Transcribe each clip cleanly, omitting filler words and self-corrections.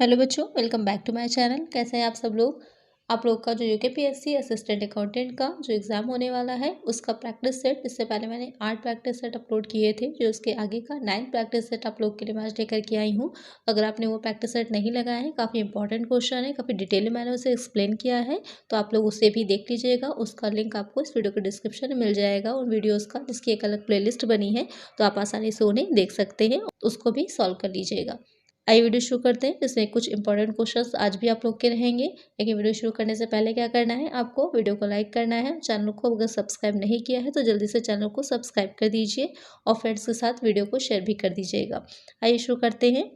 Hello बच्चों, welcome back to my channel. कैसे हैं आप सब लोग। आप लोग का जो यूकेपीएससी असिस्टेंट अकाउंटेंट का जो एग्ज़ाम होने वाला है उसका प्रैक्टिस सेट, इससे पहले मैंने 8 प्रैक्टिस सेट अपलोड किए थे। जो उसके आगे का 9 प्रैक्टिस सेट आप लोग के लिए मैं आज लेकर के आई हूँ। अगर आपने वो प्रैक्टिस सेट नहीं लगाया है, काफ़ी इंपॉर्टेंट क्वेश्चन है, काफ़ी डिटेल में मैंने उसे एक्सप्लेन किया है, तो आप लोग उसे भी देख लीजिएगा। उसका लिंक आपको इस वीडियो के डिस्क्रिप्शन में मिल जाएगा उन वीडियोज़ का, जिसकी एक अलग प्ले बनी है, तो आप आसानी से उन्हें देख सकते हैं, उसको भी सॉल्व कर लीजिएगा। आइए वीडियो शुरू करते हैं, जिसमें कुछ इंपॉर्टेंट क्वेश्चंस आज भी आप लोग के रहेंगे। लेकिन वीडियो शुरू करने से पहले क्या करना है, आपको वीडियो को लाइक करना है। चैनल को अगर सब्सक्राइब नहीं किया है तो जल्दी से चैनल को सब्सक्राइब कर दीजिए और फ्रेंड्स के साथ वीडियो को शेयर भी कर दीजिएगा। आइए शुरू करते हैं।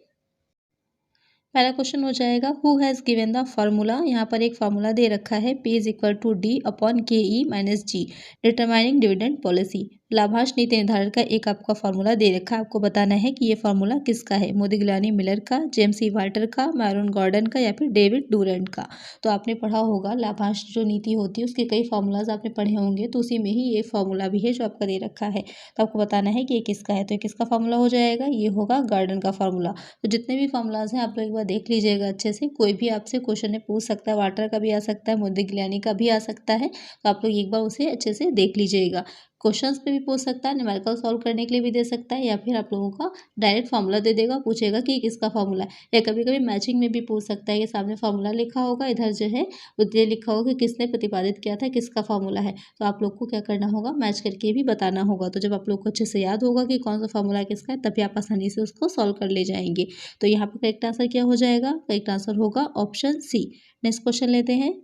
पहला क्वेश्चन हो जाएगा, who has given the formula. यहाँ पर एक फार्मूला दे रखा है, P is equal to D upon K E minus G, determining dividend policy. लाभांश नीति निर्धारण का एक आपका फार्मूला दे रखा है। आपको बताना है कि ये फार्मूला किसका है, मोदिग्लानी मिलर का, जेम्स ई वाल्टर का, मैरून गॉर्डन का, या फिर डेविड डूरेंट का। तो आपने पढ़ा होगा लाभांश जो नीति होती है उसके कई फार्मूलाज आपने पढ़े होंगे, तो उसी में ही ये फार्मूला भी है जो आपका दे रखा है। तो आपको बताना है कि ये किसका है। तो ये किसका फार्मूला हो जाएगा, ये होगा गार्डन का फार्मूला। तो जितने भी फार्मूलाज हैं आप लोग एक बार देख लीजिएगा अच्छे से। कोई भी आपसे क्वेश्चन में पूछ सकता है, वाटर का भी आ सकता है, मोदिग्लानी का भी आ सकता है, तो आप लोग एक बार उसे अच्छे से देख लीजिएगा। क्वेश्चंस पे भी पूछ सकता है, न्यूमेरिकल सॉल्व करने के लिए भी दे सकता है, या फिर आप लोगों का डायरेक्ट फार्मूला दे देगा, पूछेगा कि किसका फार्मूला है। या कभी कभी मैचिंग में भी पूछ सकता है कि सामने फार्मूला लिखा होगा, इधर जो है वो ये लिखा होगा कि किसने प्रतिपादित किया था, किसका फार्मूला है। तो आप लोग को क्या करना होगा, मैच करके भी बताना होगा। तो जब आप लोग को अच्छे से याद होगा कि कौन सा फार्मूला किसका है, तभी आप आसानी से उसको सॉल्व कर ले जाएंगे। तो यहाँ पर करेक्ट आंसर क्या हो जाएगा, करेक्ट आंसर होगा ऑप्शन सी। नेक्स्ट क्वेश्चन लेते हैं।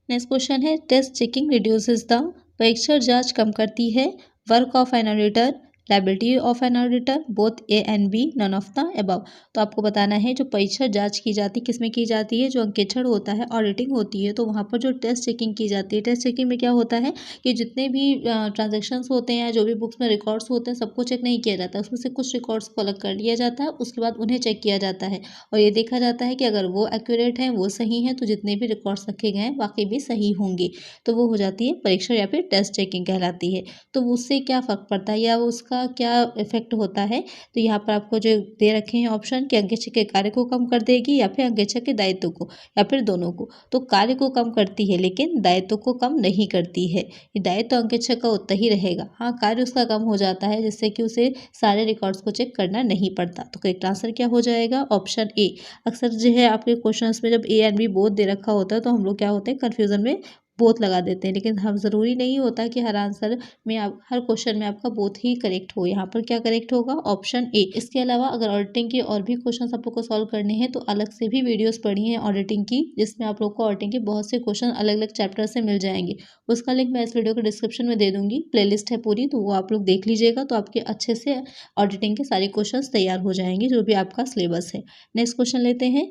नेक्स्ट क्वेश्चन है, टेस्ट चेकिंग रिड्यूसेस द। परीक्षण जांच कम करती है work of an auditor, liability of an auditor, both A and B, none of the above. तो आपको बताना है जो परीक्षण जांच की जाती है किसमें की जाती है, जो अंकेक्षण होता है, ऑडिटिंग होती है, तो वहाँ पर जो टेस्ट चेकिंग की जाती है, टेस्ट चेकिंग में क्या होता है कि जितने भी ट्रांजेक्शन्स होते हैं, जो भी बुक्स में रिकॉर्ड्स होते हैं, सबको चेक नहीं किया जाता है। उसमें से कुछ रिकॉर्ड्स को अलग कर लिया जाता है, उसके बाद उन्हें चेक किया जाता है और ये देखा जाता है कि अगर वो एक्यूरेट हैं, वो सही हैं, तो जितने भी रिकॉर्ड्स रखे गए हैं वाकई भी सही होंगे। तो वो हो जाती है परीक्षण या फिर टेस्ट चेकिंग कहलाती है। तो उससे क्या फ़र्क पड़ता है या उसका क्या इफेक्ट होता है, तो यहाँ पर आपको जो दे रखे हैं ऑप्शन कि अंकेक्षक के कार्य को कम कर देगी या फिर अंकेक्षक के दायित्व को, या फिर दोनों को। तो कार्य को कम करती है लेकिन दायित्व को कम नहीं करती है। ये दायित्व अंकेक्षक का उतना ही रहेगा, हाँ कार्य उसका कम हो जाता है, जिससे कि उसे सारे रिकॉर्ड्स को चेक करना नहीं पड़ता। तो करेक्ट आंसर क्या हो जाएगा, ऑप्शन ए। अक्सर जो है आपके क्वेश्चंस में जब ए एंड बी बोथ दे रखा होता है तो हम लोग क्या होते हैं, कन्फ्यूजन में बोथ लगा देते हैं, लेकिन हम ज़रूरी नहीं होता कि हर आंसर में आप हर क्वेश्चन में आपका बोथ ही करेक्ट हो। यहाँ पर क्या करेक्ट होगा, ऑप्शन ए। इसके अलावा अगर ऑडिटिंग के और भी क्वेश्चन आप लोग को सॉल्व करने हैं तो अलग से भी वीडियोस पढ़ी हैं ऑडिटिंग की, जिसमें आप लोग को ऑडिटिंग के बहुत से क्वेश्चन अलग अलग चैप्टर से मिल जाएंगे। उसका लिंक मैं इस वीडियो के डिस्क्रिप्शन में दे दूंगी, प्लेलिस्ट है पूरी, तो वो आप लोग देख लीजिएगा, तो आपके अच्छे से ऑडिटिंग के सारे क्वेश्चन तैयार हो जाएंगे, जो भी आपका सिलेबस है। नेक्स्ट क्वेश्चन लेते हैं।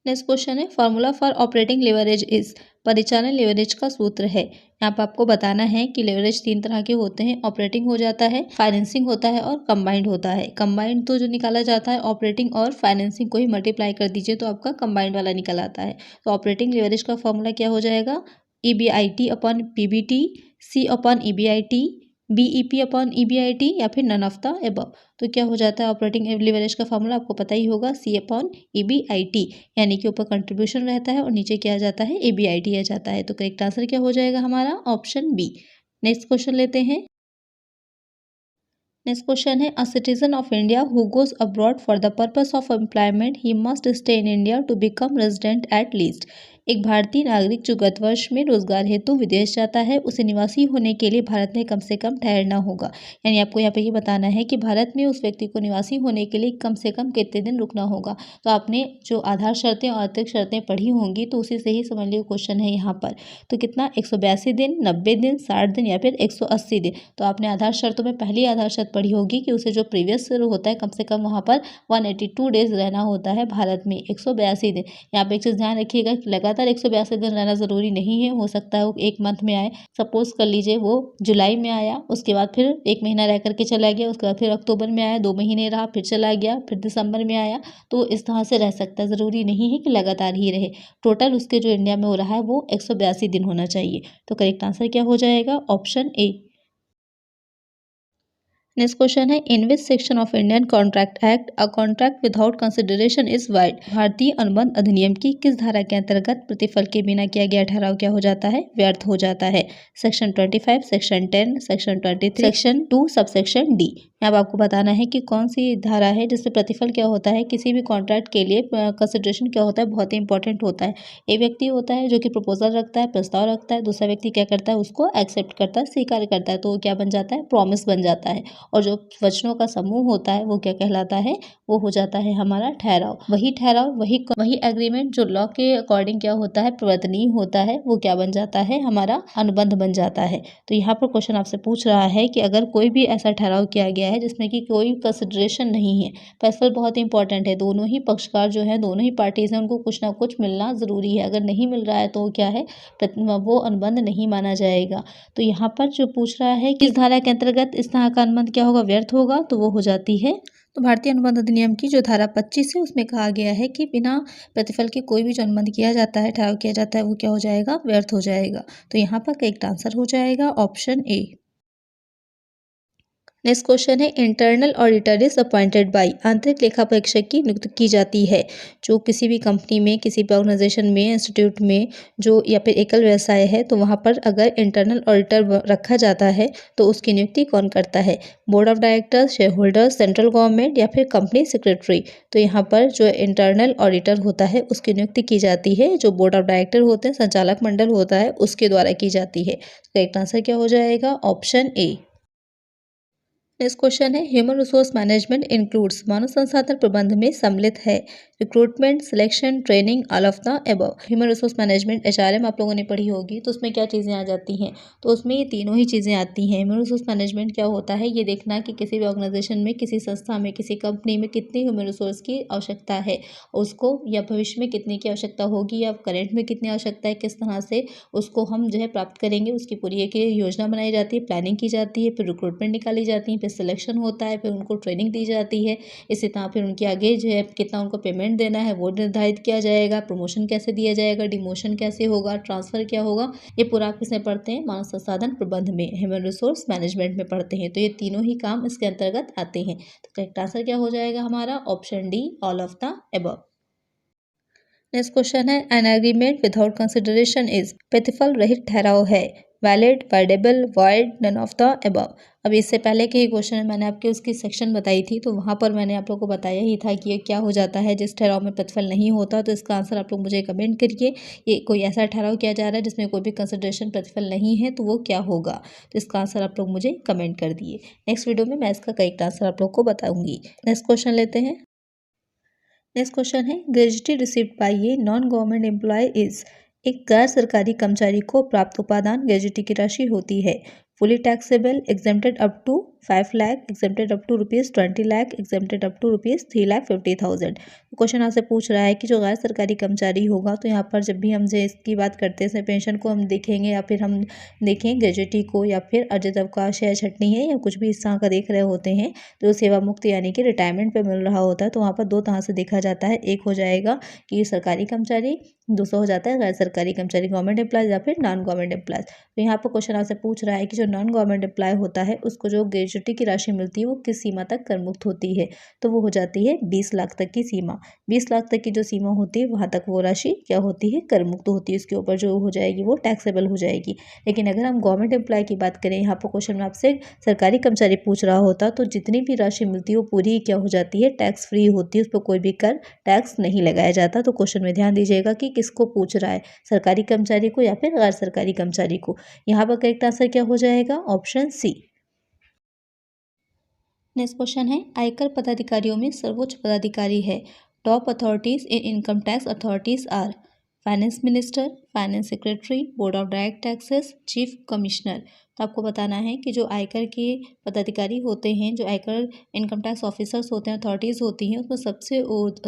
नेक्स्ट क्वेश्चन है, formula for operating leverage is. परिचालन लेवरेज का सूत्र है। यहाँ पर आपको बताना है कि लेवरेज 3 तरह के होते हैं, ऑपरेटिंग हो जाता है, फाइनेंसिंग होता है और कंबाइंड होता है। कंबाइंड तो जो निकाला जाता है ऑपरेटिंग और फाइनेंसिंग को ही मल्टीप्लाई कर दीजिए तो आपका कंबाइंड वाला निकल आता है। तो ऑपरेटिंग लेवरेज का फॉर्मूला क्या हो जाएगा, EBIT upon PBT, C upon EBIT, BEP upon EBIT, या फिर नन ऑफ द अबव। तो क्या हो जाता है ऑपरेटिंग लेवरेज का फॉर्मूला, आपको पता ही होगा, C अपॉन EBIT, यानी कि ऊपर कंट्रीब्यूशन रहता है और नीचे क्या आ जाता है, EBIT आ जाता है। तो करेक्ट आंसर क्या हो जाएगा हमारा, ऑप्शन बी। नेक्स्ट क्वेश्चन लेते हैं। नेक्स्ट क्वेश्चन है, a citizen of India who goes abroad for the purpose of employment he must stay in India to become resident at least. एक भारतीय नागरिक जो गत वर्ष में रोजगार हेतु विदेश जाता है, उसे निवासी होने के लिए भारत में कम से कम ठहरना होगा। यानी आपको यहाँ पे ये बताना है कि भारत में उस व्यक्ति को निवासी होने के लिए कम से कम कितने दिन रुकना होगा। तो आपने जो आधार शर्तें और अतिरिक्त शर्तें पढ़ी होंगी, तो उसी से ही समझ लियो क्वेश्चन है यहाँ पर। तो कितना, 182 दिन, 90 दिन, 60 दिन, या फिर 180 दिन। तो आपने आधार शर्तों में पहली आधार शर्त पढ़ी होगी कि उसे जो प्रीवियस होता है कम से कम वहाँ पर 182 डेज रहना होता है भारत में, 182 दिन। यहाँ पे एक चीज़ ध्यान रखिएगा कि लगातार 182 दिन रहना ज़रूरी नहीं है, हो सकता है वो एक मंथ में आए। सपोज कर लीजिए वो जुलाई में आया, उसके बाद फिर एक महीना रह करके चला गया, उसके बाद फिर अक्टूबर में आया, 2 महीने रहा, फिर चला गया, फिर दिसंबर में आया। तो इस तरह से रह सकता है, ज़रूरी नहीं है कि लगातार ही रहे। टोटल उसके जो इंडिया में हो रहा है वो 182 दिन होना चाहिए। तो करेक्ट आंसर क्या हो जाएगा, ऑप्शन ए। नेक्स्ट क्वेश्चन है, in which section of Indian Contract Act a contract without consideration is void. भारतीय अनुबंध अधिनियम की किस धारा के अंतर्गत प्रतिफल के बिना किया गया ठहराव क्या हो जाता है, व्यर्थ हो जाता है। Section 25, section 10, section 23, section 2 subsection D. अब आपको बताना है कि कौन सी धारा है जिसमें प्रतिफल क्या होता है, किसी भी कॉन्ट्रैक्ट के लिए कंसिडरेशन क्या होता है, बहुत ही इंपॉर्टेंट होता है। एक व्यक्ति होता है जो कि प्रपोजल रखता है, प्रस्ताव रखता है, दूसरा व्यक्ति क्या करता है, उसको एक्सेप्ट करता है, स्वीकार करता है, तो वो क्या बन जाता है, प्रॉमिस बन जाता है। और जो वचनों का समूह होता है वो क्या कहलाता है, वो हो जाता है हमारा ठहराव। वही ठहराव, वही एग्रीमेंट जो लॉ के अकॉर्डिंग क्या होता है, प्रवर्तनीय होता है, वो क्या बन जाता है, हमारा अनुबंध बन जाता है। तो यहाँ पर क्वेश्चन आपसे पूछ रहा है कि अगर कोई भी ऐसा ठहराव किया गया है जिसमें कि कोई कंसिडरेशन नहीं है, फैसला बहुत इंपॉर्टेंट है, दोनों ही पक्षकार जो है, दोनों ही पार्टीज हैं, उनको कुछ ना कुछ मिलना जरूरी है। अगर नहीं मिल रहा है तो क्या है, वो अनुबंध नहीं माना जाएगा। तो यहाँ पर जो पूछ रहा है कि इस धारा के अंतर्गत इस तरह का अनुबंध क्या होगा, व्यर्थ होगा, तो वो हो जाती है। तो भारतीय अनुबंध अधिनियम की जो धारा 25 है उसमें कहा गया है कि बिना प्रतिफल के कोई भी जो अनुबंध किया जाता है, ठहराव किया जाता है, वो क्या हो जाएगा, व्यर्थ हो जाएगा। तो यहाँ पर करेक्ट आंसर हो जाएगा ऑप्शन ए। नेक्स्ट क्वेश्चन है, internal auditor is appointed by. आंतरिक लेखा परीक्षक की नियुक्ति की जाती है जो किसी भी कंपनी में, किसी भी ऑर्गेनाइजेशन में, इंस्टीट्यूट में जो या फिर एकल व्यवसाय है, तो वहाँ पर अगर इंटरनल ऑडिटर रखा जाता है तो उसकी नियुक्ति कौन करता है, board of directors, share holders, central government या फिर कंपनी सेक्रेटरी। तो यहाँ पर जो इंटरनल ऑडिटर होता है उसकी नियुक्ति की जाती है, जो बोर्ड ऑफ डायरेक्टर होते हैं, संचालक मंडल होता है, उसके द्वारा की जाती है। तो करेक्ट आंसर क्या हो जाएगा, ऑप्शन ए। नेक्स्ट क्वेश्चन है, ह्यूमन रिसोर्स मैनेजमेंट इंक्लूड्स। मानव संसाधन प्रबंध में सम्मिलित है recruitment, selection, training, all of the above. Human resource management HRM आप लोगों ने पढ़ी होगी, तो उसमें क्या चीज़ें आ जाती हैं, तो उसमें ये तीनों ही चीज़ें आती हैं। ह्यूमन रिसोर्स मैनेजमेंट क्या होता है, ये देखना कि किसी भी ऑर्गेनाइजेशन में, किसी संस्था में, किसी कंपनी में कितनी ह्यूमन रिसोर्स की आवश्यकता है, उसको या भविष्य में कितने की आवश्यकता होगी, या करंट में कितनी आवश्यकता है, किस तरह से उसको हम जो है प्राप्त करेंगे, उसकी पूरी एक योजना बनाई जाती है, प्लानिंग की जाती है, फिर रिक्रूटमेंट निकाली जाती है, फिर सिलेक्शन होता है, फिर उनको ट्रेनिंग दी जाती है। इसी तरह फिर उनके आगे जो है कितना उनको पेमेंट देना है वो निर्धारित किया जाएगा, प्रमोशन कैसे दिया जाएगा, डिमोशन कैसे होगा, ट्रांसफ़र क्या होगा, ये पूरा आप किसमें पढ़ते हैं, मानव संसाधन प्रबंध में, ह्यूमन रिसोर्स मैनेजमेंट में पढ़ते हैं। तो ये तीनों ही काम इसके अंतर्गत आते हैं। तो करेक्ट आंसर क्या हो जाएगा हमारा, option D, all of the above. Next question है, an agreement without consideration is. प्रतिफल रहित ठहराव है valid, voidable, void, none of the above. अब इससे पहले के ही क्वेश्चन में मैंने आपके उसकी सेक्शन बताई थी, तो वहाँ पर मैंने आप लोग को बताया ही था कि ये क्या हो जाता है जिस ठहराव में प्रतिफल नहीं होता। तो इसका आंसर आप लोग मुझे कमेंट करिए, ये कोई ऐसा ठहराव किया जा रहा है जिसमें कोई भी कंसिडरेशन प्रतिफल नहीं है, तो वो क्या होगा। तो इसका आंसर आप लोग मुझे कमेंट कर दिए। नेक्स्ट वीडियो में मैं इसका करेक्ट आंसर आप लोग को बताऊंगी। नेक्स्ट क्वेश्चन लेते हैं। नेक्स्ट क्वेश्चन है, gratuity received by a non government employee is. एक गैर सरकारी कर्मचारी को प्राप्त उपादान ग्रेजुटी की राशि होती है। Fully taxable, exempted up to 5 lakh, exempted up to ₹20 lakh, exempted up to ₹3,50,000। Question आपसे पूछ रहा है कि जो गैर सरकारी कर्मचारी होगा, तो यहाँ पर जब भी हम जो इसकी बात करते हैं, पेंशन को हम देखेंगे या फिर हम देखें ग्रेजुटी को या फिर अर्जित अवकाश है, छटनी है या कुछ भी इस तरह का देख रहे होते हैं, जो सेवा मुक्त यानी कि रिटायरमेंट पे मिल रहा होता है, तो वहाँ पर दो तरह से देखा जाता है। एक हो जाएगा कि सरकारी कर्मचारी, दूसरा हो जाता है गैर सरकारी कर्मचारी, गवर्नमेंट एम्प्लॉयज या फिर नॉन गवर्नमेंट एम्प्लॉयज। तो यहाँ पर क्वेश्चन आपसे पूछ रहा है कि जो नॉन गवर्नमेंट एम्प्लॉय होता है उसको जो ग्रेजुटी की राशि मिलती है वो किस सीमा तक कर मुक्त होती है, तो वो हो जाती है 20 लाख तक की सीमा। 20 लाख तक की जो सीमा होती है वहाँ तक वो राशि क्या होती है, कर मुक्त होती है। उसके ऊपर जो हो जाएगी वो टैक्सेबल हो जाएगी। लेकिन अगर हम गवर्नमेंट एम्प्लॉय की बात करें, यहाँ पर क्वेश्चन में आपसे सरकारी कर्मचारी पूछ रहा होता, तो जितनी भी राशि मिलती है वो पूरी क्या हो जाती है, टैक्स फ्री होती है, उस पर कोई भी कर टैक्स नहीं लगाया जाता। तो क्वेश्चन में ध्यान दीजिएगा कि किसको पूछ रहा है, सरकारी कर्मचारी को या फिर गैर सरकारी कर्मचारी को। यहाँ पर करेक्ट आंसर क्या हो जाएगा, ऑप्शन सी। नेक्स्ट क्वेश्चन है, आयकर पदाधिकारियों में सर्वोच्च पदाधिकारी है। Top authorities in income tax authorities are finance minister, finance secretary, board of direct taxes, chief commissioner. तो आपको बताना है कि जो आयकर के पदाधिकारी होते हैं, जो आयकर इनकम टैक्स ऑफिसर्स होते हैं, अथॉरिटीज़ होती हैं, उसमें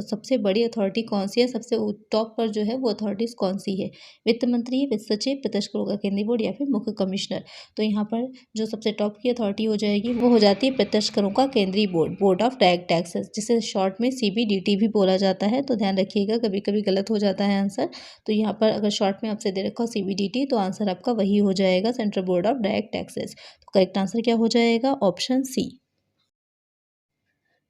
सबसे बड़ी अथॉरिटी कौन सी है, सबसे टॉप पर जो है वो अथॉरिटीज़ कौन सी है। वित्त मंत्री, वित्त सचिव, प्रत्यक्ष करों का केंद्रीय बोर्ड या फिर मुख्य कमिश्नर। तो यहाँ पर जो सबसे टॉप की अथॉरिटी हो जाएगी वो हो जाती है प्रत्यक्ष करों का केंद्रीय board, board of direct taxes, जिसे शॉर्ट में CBDT भी बोला जाता है। तो ध्यान रखिएगा, कभी कभी गलत हो जाता है आंसर। तो यहाँ पर अगर शॉर्ट में आपसे दे रखा हो CBDT, तो आंसर आपका वही हो जाएगा, central board of direct taxes. तो करेक्ट आंसर क्या हो जाएगा, ऑप्शन सी।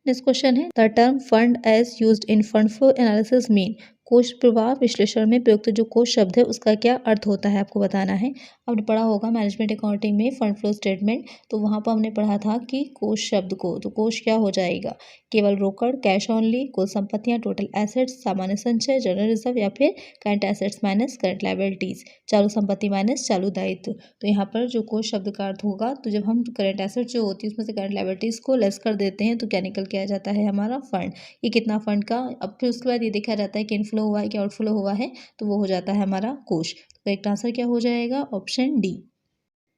नेक्स्ट क्वेश्चन है the term fund as used in fund flow analysis mean कोष प्रवाह विश्लेषण में प्रयुक्त जो कोष शब्द है उसका क्या अर्थ होता है आपको बताना है। आपने पढ़ा होगा मैनेजमेंट अकाउंटिंग में फंड फ्लो स्टेटमेंट, तो वहाँ पर हमने पढ़ा था कि कोष शब्द को, तो कोष क्या हो जाएगा, केवल रोकड़ कैश ऑनली, कुल संपत्तियाँ टोटल एसेट्स, सामान्य संचय जनरल रिजर्व या फिर current assets minus current liabilities, चालू संपत्ति माइनस चालू दायित्व। तो यहाँ पर जो कोष शब्द का अर्थ होगा, तो जब हम करंट एसेट्स जो होती है उसमें से करंट लायबिलिटीज को लेस कर देते हैं तो क्या निकल के आ जाता है हमारा फंड। ये कितना फंड का, अब फिर उसके बाद ये देखा जाता है कि इनफ्लो हुआ है कि आउटफ्लो हुआ है, तो वो हो जाता है हमारा कोष। तो एक आंसर क्या हो जाएगा, ऑप्शन डी।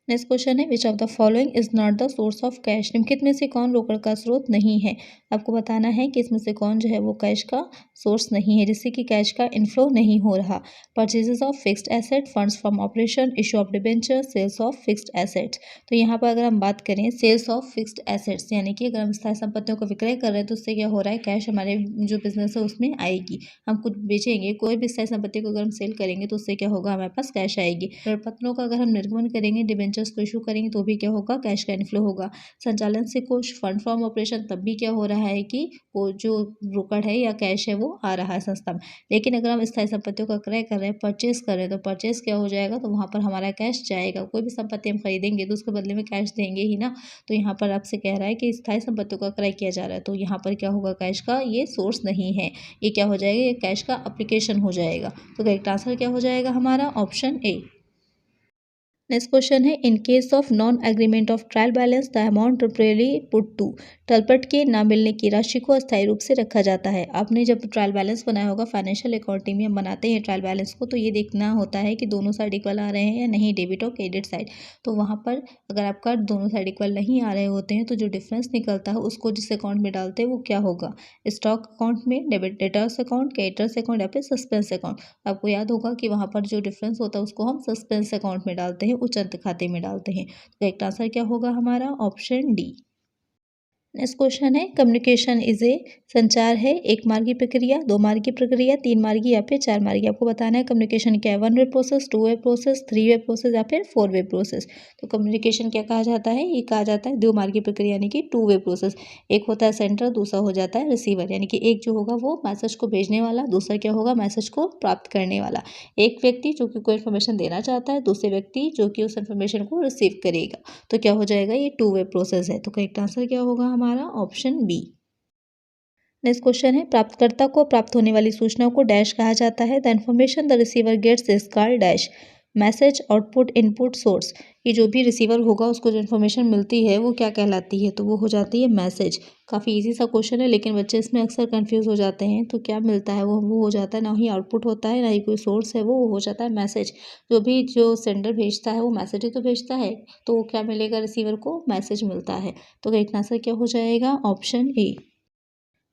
नेक्स्ट क्वेश्चन है which of the following is not the source of cash, निम्नलिखित में से कौन रोकड़ का स्रोत नहीं है। आपको बताना है कि इसमें से कौन जो है वो कैश का सोर्स नहीं है, जिससे कि कैश का इनफ्लो नहीं हो रहा। Purchases of fixed asset, funds from operation, issue of debenture, sales of fixed assets. तो यहाँ पर अगर हम बात करें सेल्स ऑफ फिक्स्ड एसेट्स, यानी कि अगर हम स्थायी संपत्तियों को विक्रय कर रहे हैं तो उससे क्या हो रहा है, कैश हमारे जो बिजनेस है उसमें आएगी। हम कुछ बेचेंगे, कोई भी स्थायी संपत्ति को अगर हम सेल करेंगे तो उससे क्या होगा, हमारे पास कैश आएगी। पत्रों का अगर हम निर्गमन करेंगे, डिबेंचर्स को इशू करेंगे तो भी क्या होगा, कैश का इनफ्लो होगा। संचालन से कुछ फंड फ्रॉम ऑपरेशन, तब भी क्या हो रहा है कि वो जो रोकड़ है या कैश है वो आ रहा है संस्था में। लेकिन अगर हम स्थायी संपत्तियों का क्रय कर रहे हैं, परचेस कर रहे हैं, तो परचेस क्या हो जाएगा, तो वहाँ पर हमारा कैश जाएगा। कोई भी संपत्ति हम खरीदेंगे तो उसके बदले में कैश देंगे ही ना। तो यहाँ पर आपसे कह रहा है कि स्थायी संपत्तियों का क्रय किया जा रहा है, तो यहाँ पर क्या होगा, कैश का ये सोर्स नहीं है, ये क्या हो जाएगा, ये कैश का अप्लीकेशन हो जाएगा। तो करेक्ट आंसर क्या हो जाएगा हमारा, ऑप्शन ए। नेक्स्ट क्वेश्चन है in case of non agreement of trial balance the amount temporary put to, तलपट के ना मिलने की राशि को अस्थायी रूप से रखा जाता है। आपने जब ट्रायल बैलेंस बनाया होगा, फाइनेंशियल अकाउंटिंग में हम बनाते हैं ट्रायल बैलेंस को, तो ये देखना होता है कि दोनों साइड इक्वल आ रहे हैं या नहीं, डेबिट और क्रेडिट साइड। तो वहाँ पर अगर आपका दोनों साइड इक्वल नहीं आ रहे होते हैं तो जो डिफरेंस निकलता है उसको जिस अकाउंट में डालते हैं वो क्या होगा, स्टॉक अकाउंट में, debit debtors account, creditors account या फिर सस्पेंस अकाउंट। आपको याद होगा कि वहाँ पर जो डिफरेंस होता है उसको हम सस्पेंस अकाउंट में डालते हैं, उच्चंत खाते में डालते हैं। तो करेक्ट आंसर क्या होगा हमारा, ऑप्शन डी। नेक्स्ट क्वेश्चन है कम्युनिकेशन इज ए, संचार है एक मार्गी प्रक्रिया, दो मार्गी प्रक्रिया, तीन मार्गी या फिर चार मार्गी। आपको बताना है कम्युनिकेशन क्या है, one way process, two way process, three way process या फिर फोर वे प्रोसेस। तो कम्युनिकेशन क्या कहा जाता है, ये कहा जाता है दो मार्गी प्रक्रिया यानी कि टू वे प्रोसेस। एक होता है सेंडर, दूसरा हो जाता है रिसीवर, यानी कि एक जो होगा वो मैसेज को भेजने वाला, दूसरा क्या होगा, मैसेज को प्राप्त करने वाला। एक व्यक्ति जो कि कोई इन्फॉर्मेशन देना चाहता है, दूसरे व्यक्ति जो कि उस इन्फॉर्मेशन को रिसीव करेगा। तो क्या हो जाएगा, ये टू वे प्रोसेस है। तो करेक्ट आंसर क्या होगा हमारा, ऑप्शन बी। नेक्स्ट क्वेश्चन है प्राप्तकर्ता को प्राप्त होने वाली सूचना को डैश कहा जाता है, the information the receiver gets is called dash, message, output, input, source. ये जो भी रिसीवर होगा उसको जो इन्फॉर्मेशन मिलती है वो क्या कहलाती है, तो वो हो जाती है मैसेज। काफ़ी इजी सा क्वेश्चन है लेकिन बच्चे इसमें अक्सर कंफ्यूज हो जाते हैं। तो क्या मिलता है, वो हो जाता है, ना ही आउटपुट होता है ना ही कोई सोर्स है, वो हो जाता है मैसेज। जो भी जो सेंडर भेजता है वो मैसेज ही तो भेजता है, तो वो क्या मिलेगा, रिसीवर को मैसेज मिलता है। तो करेक्ट आंसर क्या हो जाएगा, ऑप्शन ए।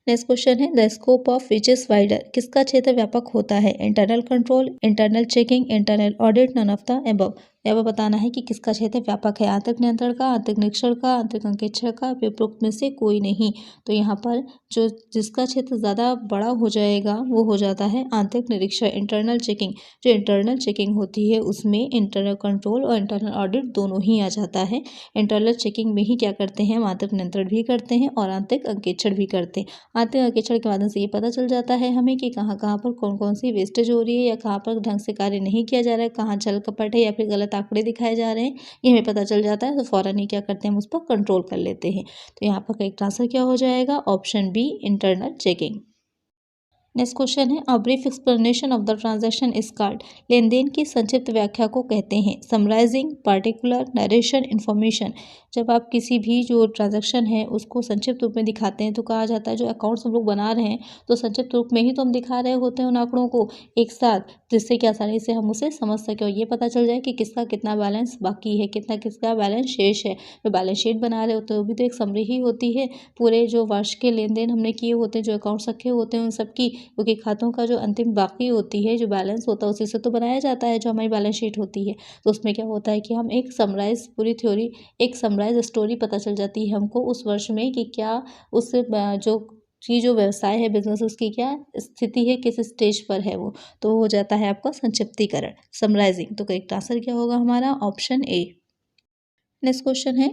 नेक्स्ट क्वेश्चन है the scope of which is wider, किसका क्षेत्र व्यापक होता है, internal control, internal checking, internal audit, none of the above. यहाँ पर बताना है कि किसका क्षेत्र व्यापक है, आंतरिक नियंत्रण का, आंतरिक निरीक्षण का, आंतरिक अंकेक्षण का, उपरोक्त में से कोई नहीं। तो यहाँ पर जो जिसका क्षेत्र ज़्यादा बड़ा हो जाएगा वो हो जाता है आंतरिक निरीक्षण, इंटरनल चेकिंग। जो इंटरनल चेकिंग होती है उसमें इंटरनल कंट्रोल और इंटरनल ऑडिट दोनों ही आ जाता है। इंटरनल चेकिंग में ही क्या करते हैं, हम आंतरिक नियंत्रण भी करते हैं और आंतरिक अंकेक्षण भी करते हैं। आंतरिक अंकेक्षण के माध्यम से ये पता चल जाता है हमें कि कहाँ कहाँ पर कौन कौन सी वेस्टेज हो रही है या कहाँ पर ढंग से कार्य नहीं किया जा रहा है, कहाँ छल कपट है या फिर गलत आंकड़े दिखाए जा रहे हैं, ये हमें पता चल जाता है। तो फौरन ही क्या करते हैं, हम उस पर कंट्रोल कर लेते हैं। तो यहाँ पर करेक्ट आंसर क्या हो जाएगा, option B, internal checking. Next question है a brief explanation of the transaction is called, लेन देन की संक्षिप्त व्याख्या को कहते हैं समराइजिंग, पार्टिकुलर, नरेशन, इन्फॉर्मेशन। जब आप किसी भी जो ट्रांजैक्शन है उसको संक्षिप्त रूप में दिखाते हैं तो कहा जाता है, जो अकाउंट्स हम लोग बना रहे हैं तो संक्षिप्त रूप में ही तो हम दिखा रहे होते हैं उन आंकड़ों को एक साथ, जिससे कि आसानी से हम उसे समझ सकें और ये पता चल जाए कि किसका कितना बैलेंस बाकी है, कितना किसका बैलेंस शेष है। जो बैलेंस शीट बना रहे होते हैं वो भी तो एक समरी ही होती है, पूरे जो वर्ष के लेन देन हमने किए होते हैं, जो अकाउंट्स रखे होते हैं उन सबकी, क्योंकि खातों का जो अंतिम बाकी होती है, जो बैलेंस होता है उसी से तो बनाया जाता है जो हमारी बैलेंस शीट होती है। तो उसमें क्या होता है कि हम एक समराइज पूरी थ्योरी, एक समराइज स्टोरी पता चल जाती है हमको उस वर्ष में कि क्या उस जो की जो व्यवसाय है, बिजनेस, उसकी क्या स्थिति है, किस स्टेज पर है वो। तो हो जाता है आपका संक्षिप्तीकरण, समराइजिंग। तो करेक्ट आंसर क्या होगा हमारा, ऑप्शन ए। नेक्स्ट क्वेश्चन है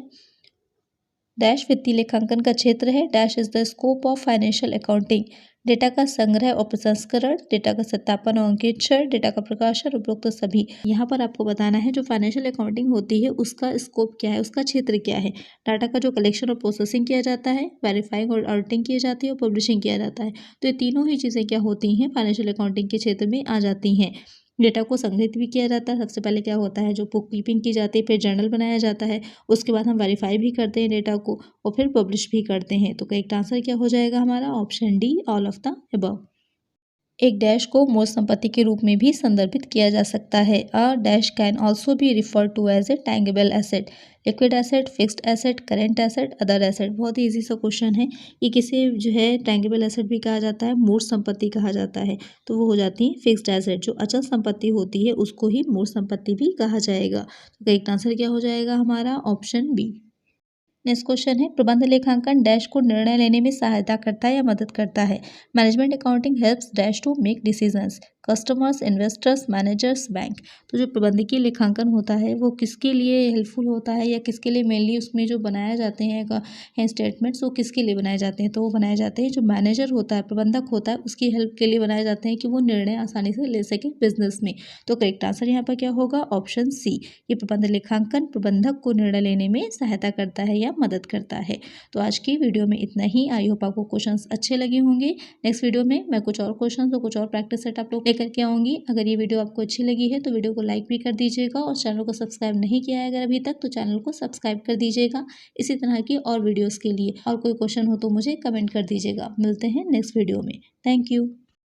डैश वित्तीय लेखांकन का क्षेत्र है। Dash is the scope of financial accounting. Data का संग्रह और प्रसंस्करण, डेटा का सत्यापन और अंकेक्षण, डेटा का प्रकाशन, उपरोक्त सभी। यहाँ पर आपको बताना है जो फाइनेंशियल अकाउंटिंग होती है उसका स्कोप क्या है, उसका क्षेत्र क्या है। डाटा का जो कलेक्शन और प्रोसेसिंग किया जाता है, वेरीफाइंग और ऑडिटिंग की जाती है और पब्लिशिंग किया जाता है। तो ये तीनों ही चीज़ें क्या होती हैं, फाइनेंशियल अकाउंटिंग के क्षेत्र में आ जाती हैं। डेटा को संग्रहित भी किया जाता है। सबसे पहले क्या होता है, जो बुक कीपिंग की जाती है, फिर जर्नल बनाया जाता है, उसके बाद हम वेरीफाई भी करते हैं डेटा को और फिर पब्लिश भी करते हैं। तो करेक्ट आंसर क्या हो जाएगा हमारा, option D, all of the above. एक डैश को मूल संपत्ति के रूप में भी संदर्भित किया जा सकता है। A dash can also be refer to as a tangible asset, liquid asset, fixed asset, current asset, other asset. बहुत ही इजी सा क्वेश्चन है। ये किसे जो है टैंगेबल एसेट भी कहा जाता है, मूर्त संपत्ति कहा जाता है। तो वो हो जाती है फिक्स्ड एसेट। जो अचल संपत्ति होती है उसको ही मूर्त संपत्ति भी कहा जाएगा। तो करेक्ट आंसर क्या हो जाएगा हमारा, ऑप्शन बी। नेक्स्ट क्वेश्चन है, प्रबंध लेखांकन डैश को निर्णय लेने में सहायता करता है या मदद करता है। Management accounting helps dash to make decisions, customers, investors, managers, bank. तो जो प्रबंधकीय लेखांकन होता है वो किसके लिए हेल्पफुल होता है या किसके लिए मेनली उसमें जो बनाए जाते हैं स्टेटमेंट्स, वो किसके लिए बनाए जाते हैं। तो वो बनाए जाते हैं जो मैनेजर होता है, प्रबंधक होता है, उसकी हेल्प के लिए बनाए जाते हैं कि वो निर्णय आसानी से ले सके बिजनेस में। तो करेक्ट आंसर यहाँ पर क्या होगा, ऑप्शन सी। ये प्रबंध लेखांकन प्रबंधक को निर्णय लेने में सहायता करता है या मदद करता है। तो आज की वीडियो में इतना ही। आई होप आपको क्वेश्चंस अच्छे लगे होंगे। नेक्स्ट वीडियो में मैं कुछ और क्वेश्चंस और कुछ और प्रैक्टिस सेट आप लोग लेकर के आऊँगी। अगर ये वीडियो आपको अच्छी लगी है तो वीडियो को लाइक भी कर दीजिएगा और चैनल को सब्सक्राइब नहीं किया है अगर अभी तक तो चैनल को सब्सक्राइब कर दीजिएगा इसी तरह की और वीडियोज़ के लिए। और कोई क्वेश्चन हो तो मुझे कमेंट कर दीजिएगा। मिलते हैं नेक्स्ट वीडियो में। Thank you.